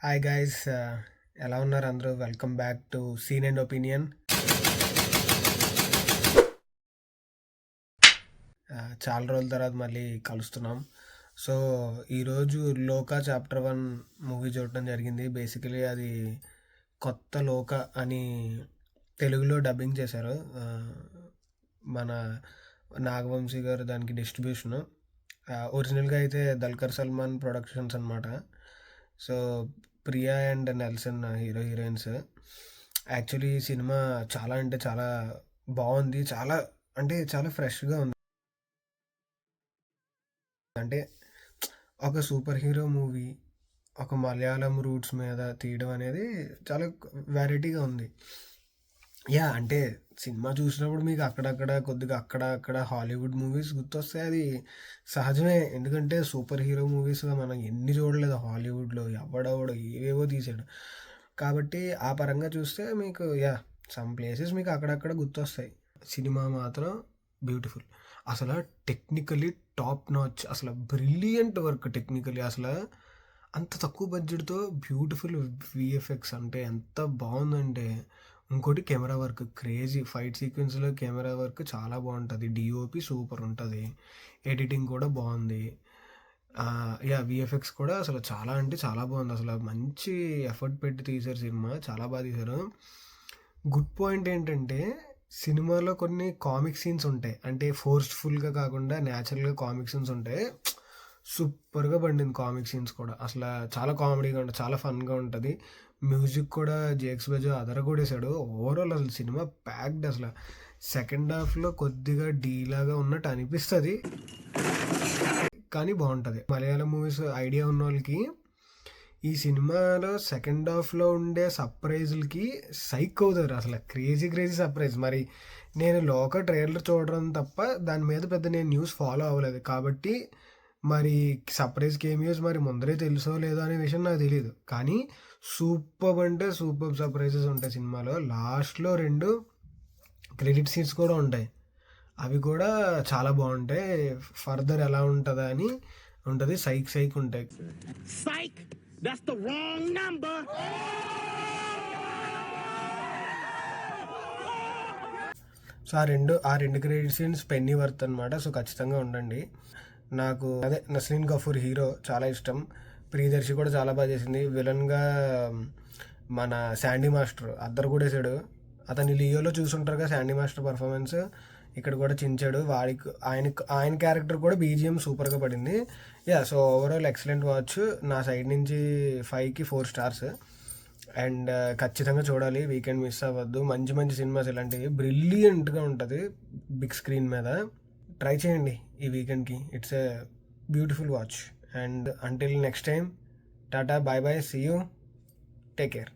Hi guys, ఎలా ఉన్నారు అందరూ? Welcome back to scene and opinion. చాలా రోజుల తర్వాత మళ్ళీ కలుస్తున్నాం. సో ఈరోజు లోకా చాప్టర్ 1 మూవీ చూడటం జరిగింది. బేసికలీ అది కొత్త లోక అని తెలుగులో డబ్బింగ్ చేశారు. మన నాగవంశీ గారు దానికి డిస్ట్రిబ్యూషను. ఒరిజినల్గా అయితే దల్కర్ సల్మాన్ ప్రొడక్షన్స్ అనమాట. So Priya and Nelson heroines. Actually ఈ సినిమా చాలా అంటే చాలా బాగుంది. చాలా అంటే చాలా ఫ్రెష్గా ఉంది. అంటే ఒక సూపర్ హీరో మూవీ ఒక మలయాళం రూట్స్ మీద తీయడం అనేది చాలా వెరైటీగా ఉంది. అంటే సినిమా చూసినప్పుడు మీకు అక్కడక్కడ కొద్దిగా అక్కడ హాలీవుడ్ మూవీస్ గుర్తొస్తాయి. అది సహజమే, ఎందుకంటే సూపర్ హీరో మూవీస్ మనం ఎన్ని చూడలేదు హాలీవుడ్లో. ఎవడెవడో ఏవేవో తీసాడు కాబట్టి ఆ పరంగా చూస్తే మీకు సమ్ ప్లేసెస్ మీకు అక్కడక్కడ గుర్తొస్తాయి. సినిమా మాత్రం బ్యూటిఫుల్. అసలు టెక్నికలీ టాప్ నాచ్, అసలు బ్రిలియంట్ వర్క్. టెక్నికలీ అసలు అంత తక్కువ బడ్జెట్తో బ్యూటిఫుల్ విఎఫ్ఎక్స్ అంటే ఎంత బాగుందంటే. ఇంకోటి కెమెరా వర్క్ క్రేజీ. ఫైట్ సీక్వెన్స్లో కెమెరా వర్క్ చాలా బాగుంటుంది. డిఓపి సూపర్ ఉంటుంది. ఎడిటింగ్ కూడా బాగుంది. విఎఫ్ఎక్స్ కూడా అసలు చాలా అంటే చాలా బాగుంది. అసలు మంచి ఎఫర్ట్ పెట్టి తీశారు సినిమా, చాలా బాగా తీశారు. గుడ్ పాయింట్ ఏంటంటే సినిమాలో కొన్ని కామిక్ సీన్స్ ఉంటాయి. అంటే ఫోర్స్ఫుల్గా కాకుండా న్యాచురల్గా కామిక్ సీన్స్ ఉంటాయి. సూపర్గా పండింది కామిక్ సీన్స్ కూడా. అసలు చాలా కామెడీగా ఉంటుంది, చాలా ఫన్గా ఉంటుంది. మ్యూజిక్ కూడా జేక్స్ బెజో అదరగొడేశాడు. ఓవరాల్ అసలు సినిమా ప్యాక్డ్. అసలు సెకండ్ హాఫ్లో కొద్దిగా డీలాగా ఉన్నట్టు అనిపిస్తుంది, కానీ బాగుంటుంది. మలయాళం మూవీస్ ఐడియా ఉన్న వాళ్ళకి ఈ సినిమాలో సెకండ్ హాఫ్లో ఉండే సర్ప్రైజులకి సైక్ అవుతారు. అసలు క్రేజీ సర్ప్రైజ్. మరి నేను లోక ట్రైలర్ చూడడం తప్ప దాని మీద పెద్ద నేను న్యూస్ ఫాలో అవ్వలేదు కాబట్టి మరి సర్ప్రైజ్ కేమియోస్ మరి ముందరే తెలుసో లేదో అనే విషయం నాకు తెలియదు. కానీ సూపర్ అంటే సూపర్ సర్ప్రైజెస్ ఉంటాయి సినిమాలో. లాస్ట్లో 2 క్రెడిట్ సీన్స్ కూడా ఉంటాయి. అవి కూడా చాలా బాగుంటాయి. ఫర్దర్ ఎలా ఉంటుందా అని ఉంటుంది. సైక్ ఉంటాయి. That's the wrong number. So ఆ రెండు క్రెడిట్ సీన్స్ పెన్నీ వర్త్ అనమాట. సో ఖచ్చితంగా ఉండండి. నాకు నస్రీన్ గఫూర్ హీరో చాలా ఇష్టం. ప్రియదర్శి కూడా చాలా బాగా చేసింది. విలన్గా మన శాండీ మాస్టర్ అద్దరు కూడా వేసాడు. అతని లియోలో చూసుంటారుగా శాండీ మాస్టర్ పర్ఫార్మెన్స్. ఇక్కడ కూడా చించాడు. ఆయన క్యారెక్టర్ కూడా బీజిఎం సూపర్గా పడింది. So overall excellent watch. నా సైడ్ నుంచి 5కి 4 స్టార్స్. అండ్ ఖచ్చితంగా చూడాలి, వీకెండ్ మిస్ అవ్వద్దు. మంచి సినిమాస్ ఇలాంటివి బ్రిలియంట్గా ఉంటుంది బిగ్ స్క్రీన్ మీద. ట్రై చేయండి ఈ వీకెండ్కి. It's a beautiful watch. And until next time, tata, bye, see you, take care.